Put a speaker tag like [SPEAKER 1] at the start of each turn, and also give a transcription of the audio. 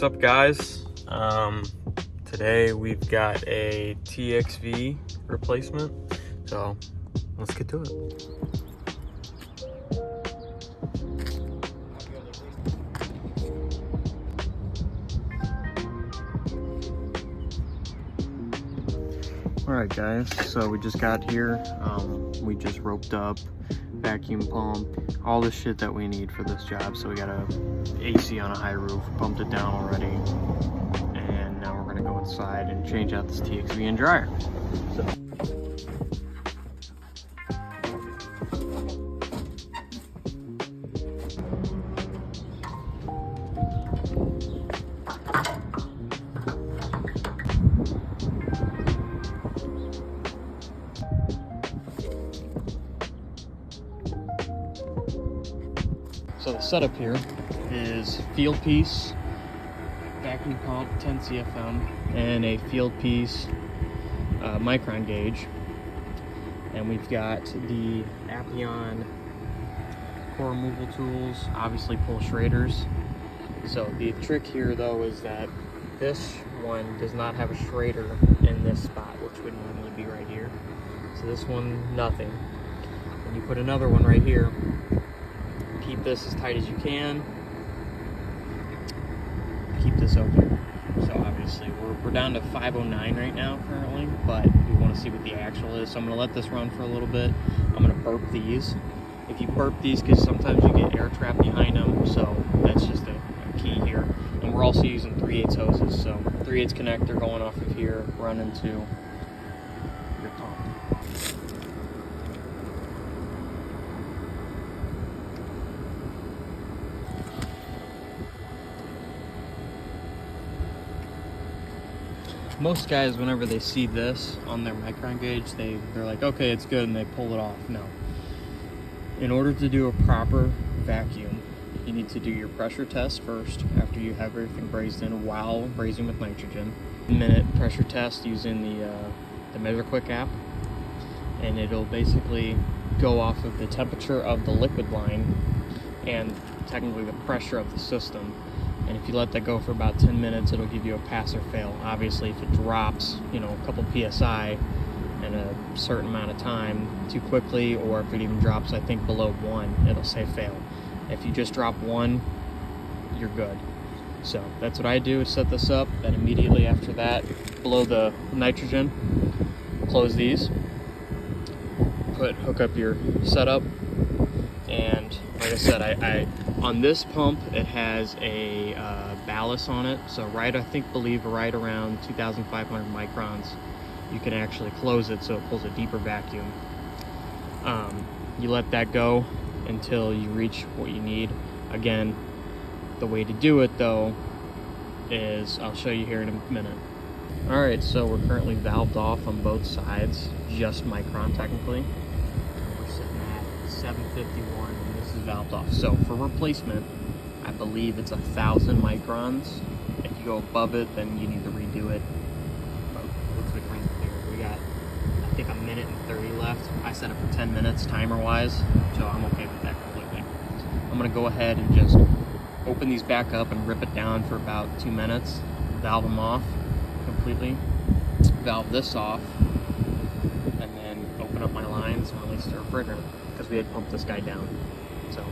[SPEAKER 1] What's up, guys? Today we've got a TXV replacement, so let's get to it. Alright guys, so we just got here. We just roped up, vacuum pump, all the shit that we need for this job. So we got a AC on a high roof, pumped it down already, and now we're gonna go inside and change out this TXV and dryer. So the setup here is field piece, vacuum pump, 10 CFM, and a field piece micron gauge. And we've got the Appian core removal tools, obviously pull shraders. So the trick here though is that this one does not have a schrader in this spot, which would normally be right here. So this one, nothing. And you put another one right here. Keep this as tight as you can. Keep this open. So obviously we're down to 509 right now currently, but we want to see what the actual is. So I'm going to let this run for a little bit. I'm going to burp these. If you burp these, because sometimes you get air trap behind them, so that's just a key here. And we're also using 3/8 hoses, so 3/8 connector going off of here, running to your pump. Most guys, whenever they see this on their micron gauge, they're like, okay, it's good, and they pull it off. No. In order to do a proper vacuum, you need to do your pressure test first after you have everything brazed in while brazing with nitrogen. 1-minute pressure test using the Measure Quick app, and it'll basically go off of the temperature of the liquid line and technically the pressure of the system. And if you let that go for about 10 minutes, it'll give you a pass or fail. Obviously, if it drops, a couple PSI in a certain amount of time too quickly, or if it even drops, I think, below 1, it'll say fail. If you just drop 1, you're good. So that's what I do, is set this up. Then immediately after that, blow the nitrogen, close these, hook up your setup, and like I said, I on this pump, it has a ballast on it. So right around 2,500 microns, you can actually close it so it pulls a deeper vacuum. You let that go until you reach what you need. Again, the way to do it though is, I'll show you here in a minute. All right, so we're currently valved off on both sides, just micron technically. We're sitting at 751. Valved off. So for replacement, I believe it's 1,000 microns. If you go above it, then you need to redo it. But looks like we're in clear. We got, I think, 1 minute and 30 left. I set it for 10 minutes timer wise, so I'm okay with that completely. I'm gonna go ahead and just open these back up and rip it down for about 2 minutes. Valve them off completely. Valve this off, and then open up my lines and release the refrigerant, because we had pumped this guy down. So